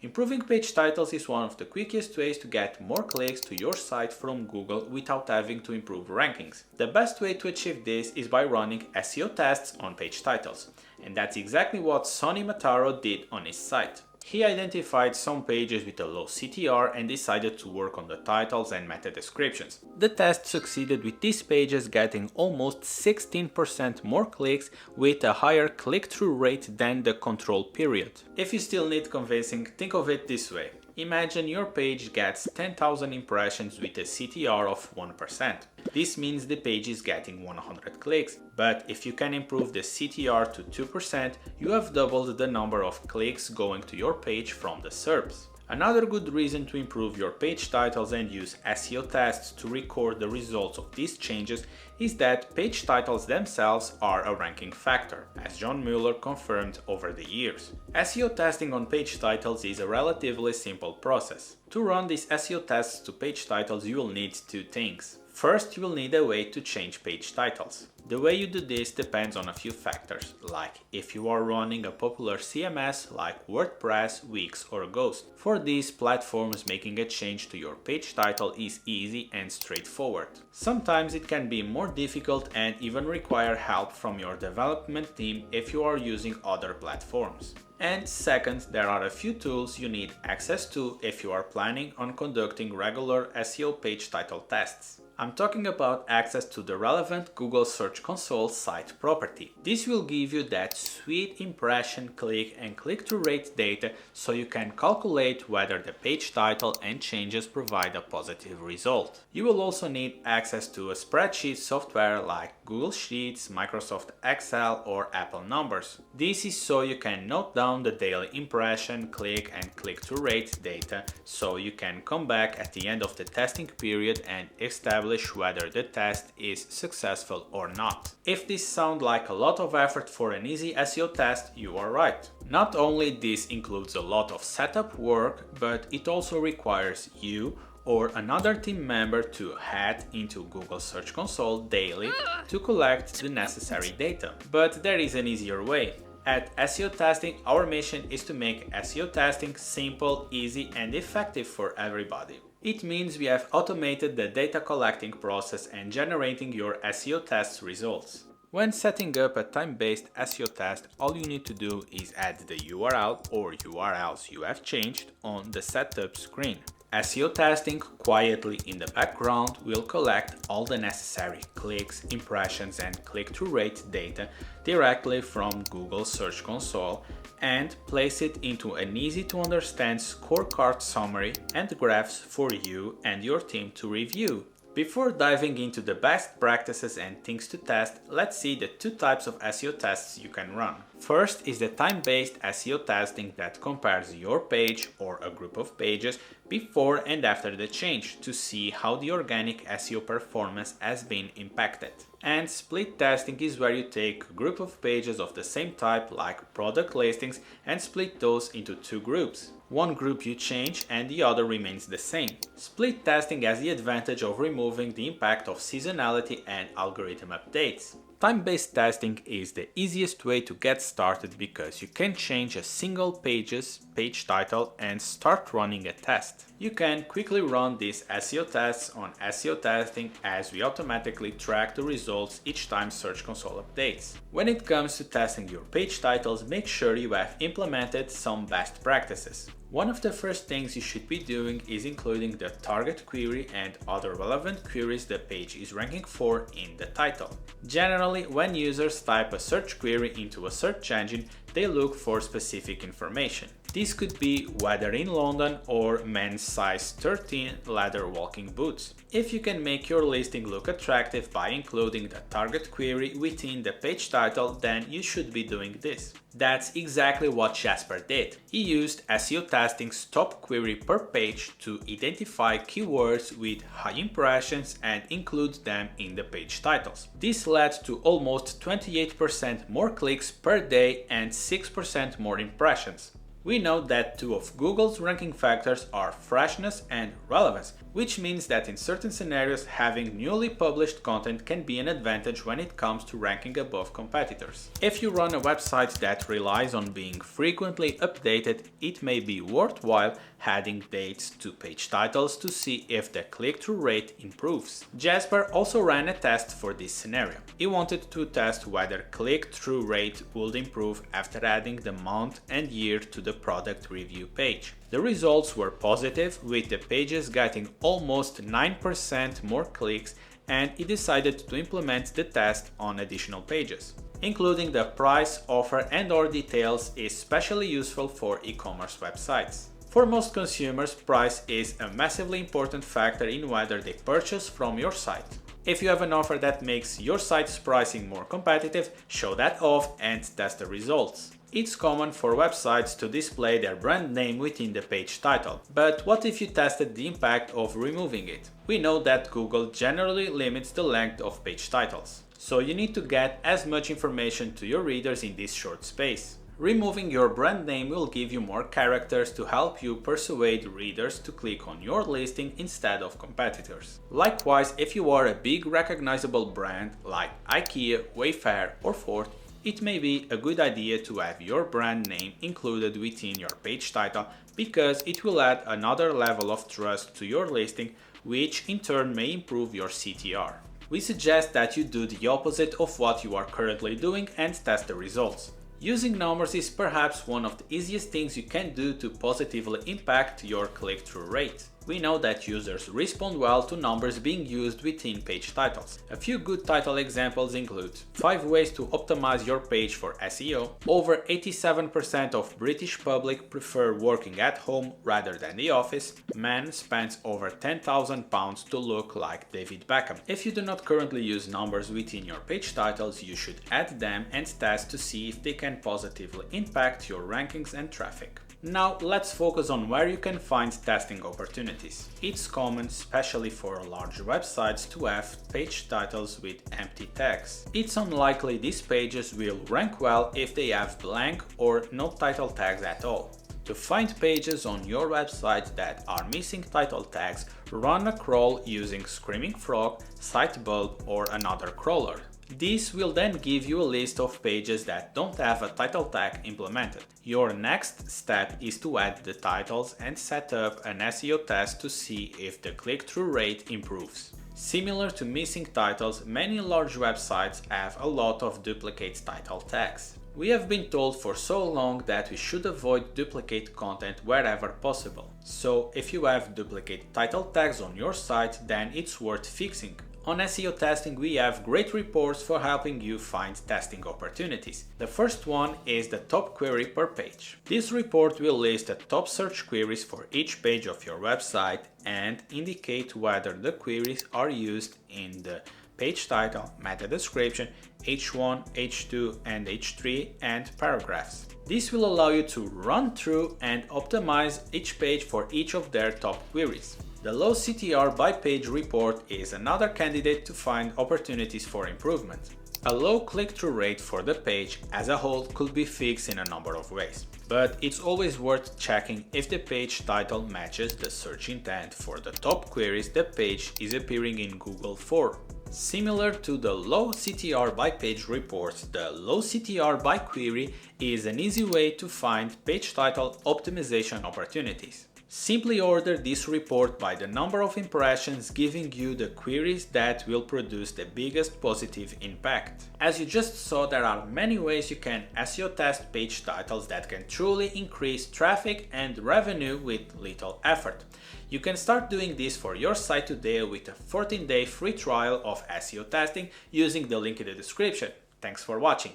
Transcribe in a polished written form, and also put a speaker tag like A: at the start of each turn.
A: Improving page titles is one of the quickest ways to get more clicks to your site from Google without having to improve rankings. The best way to achieve this is by running SEO tests on page titles, and that's exactly what Sonny Mataro did on his site. He identified some pages with a low CTR and decided to work on the titles and meta descriptions. The test succeeded with these pages getting almost 16% more clicks with a higher click-through rate than the control period. If you still need convincing, think of it this way. Imagine your page gets 10,000 impressions with a CTR of 1%. This means the page is getting 100 clicks, but if you can improve the CTR to 2%, you have doubled the number of clicks going to your page from the SERPs. Another good reason to improve your page titles and use SEO tests to record the results of these changes is that page titles themselves are a ranking factor, as John Mueller confirmed over the years. SEO testing on page titles is a relatively simple process. To run these SEO tests to page titles, you will need two things. First, you will need a way to change page titles. The way you do this depends on a few factors, like if you are running a popular CMS like WordPress, Wix or Ghost. For these platforms, making a change to your page title is easy and straightforward. Sometimes it can be more difficult and even require help from your development team if you are using other platforms. And second, there are a few tools you need access to if you are planning on conducting regular SEO page title tests. I'm talking about access to the relevant Google Search Console site property. This will give you that sweet impression, click and click-through rate data so you can calculate whether the page title and changes provide a positive result. You will also need access to a spreadsheet software like Google Sheets, Microsoft Excel or Apple Numbers. This is so you can note down the daily impression, click and click-through rate data so you can come back at the end of the testing period and establish whether the test is successful or not. If this sounds like a lot of effort for an easy SEO test, you are right. Not only this includes a lot of setup work, but it also requires you or another team member to head into Google Search Console daily to collect the necessary data. But there is an easier way. At SEOTesting, our mission is to make SEO testing simple, easy and effective for everybody. It means we have automated the data collecting process and generating your SEO test results. When setting up a time-based SEO test, all you need to do is add the URL or URLs you have changed on the setup screen. SEO testing quietly in the background will collect all the necessary clicks, impressions and click-through rate data directly from Google Search Console and place it into an easy to understand scorecard summary and graphs for you and your team to review. Before diving into the best practices and things to test, let's see the two types of SEO tests you can run. First is the time-based SEO testing that compares your page or a group of pages before and after the change to see how the organic SEO performance has been impacted. And split testing is where you take a group of pages of the same type like product listings and split those into two groups. One group you change and the other remains the same. Split testing has the advantage of removing the impact of seasonality and algorithm updates. Time-based testing is the easiest way to get started because you can change a single page's page title and start running a test. You can quickly run these SEO tests on SEOTesting as we automatically track the results each time Search Console updates. When it comes to testing your page titles, make sure you have implemented some best practices. One of the first things you should be doing is including the target query and other relevant queries the page is ranking for in the title. Generally, when users type a search query into a search engine, they look for specific information. This could be weather in London or men's size 13 leather walking boots. If you can make your listing look attractive by including the target query within the page title, then you should be doing this. That's exactly what Jasper did. He used SEOTesting's top query per page to identify keywords with high impressions and include them in the page titles. This led to almost 28% more clicks per day and 6% more impressions. We know that two of Google's ranking factors are freshness and relevance, which means that in certain scenarios having newly published content can be an advantage when it comes to ranking above competitors. If you run a website that relies on being frequently updated, it may be worthwhile adding dates to page titles to see if the click-through rate improves. Jasper also ran a test for this scenario. He wanted to test whether click-through rate would improve after adding the month and year to the product review page. The results were positive, with the pages getting almost 9% more clicks, and he decided to implement the test on additional pages. Including the price, offer and/or details is especially useful for e-commerce websites. For most consumers, price is a massively important factor in whether they purchase from your site. If you have an offer that makes your site's pricing more competitive, show that off and test the results. It's common for websites to display their brand name within the page title, but what if you tested the impact of removing it? We know that Google generally limits the length of page titles, so you need to get as much information to your readers in this short space. Removing your brand name will give you more characters to help you persuade readers to click on your listing instead of competitors. Likewise, if you are a big recognizable brand like IKEA, Wayfair or Ford, it may be a good idea to have your brand name included within your page title because it will add another level of trust to your listing, which in turn may improve your CTR. We suggest that you do the opposite of what you are currently doing and test the results. Using numbers is perhaps one of the easiest things you can do to positively impact your click-through rate. We know that users respond well to numbers being used within page titles. A few good title examples include 5 ways to optimize your page for SEO. Over 87% of British public prefer working at home rather than the office. Man spends over £10,000 to look like David Beckham. If you do not currently use numbers within your page titles, you should add them and test to see if they can positively impact your rankings and traffic. Now let's focus on where you can find testing opportunities. It's common, especially for large websites, to have page titles with empty tags. It's unlikely these pages will rank well if they have blank or no title tags at all. To find pages on your website that are missing title tags, run a crawl using Screaming Frog, Sitebulb or another crawler. This will then give you a list of pages that don't have a title tag implemented. Your next step is to add the titles and set up an SEO test to see if the click-through rate improves. Similar to missing titles, many large websites have a lot of duplicate title tags. We have been told for so long that we should avoid duplicate content wherever possible. So if you have duplicate title tags on your site, then it's worth fixing. On SEOTesting, we have great reports for helping you find testing opportunities. The first one is the top query per page. This report will list the top search queries for each page of your website and indicate whether the queries are used in the page title, meta description, H1, H2 and H3 and paragraphs. This will allow you to run through and optimize each page for each of their top queries. The low CTR by page report is another candidate to find opportunities for improvement. A low click-through rate for the page as a whole could be fixed in a number of ways, but it's always worth checking if the page title matches the search intent for the top queries the page is appearing in Google for. Similar to the low CTR by page report, the low CTR by query is an easy way to find page title optimization opportunities. Simply order this report by the number of impressions, giving you the queries that will produce the biggest positive impact. As you just saw, there are many ways you can SEO test page titles that can truly increase traffic and revenue with little effort. You can start doing this for your site today with a 14-day free trial of SEO testing using the link in the description. Thanks for watching.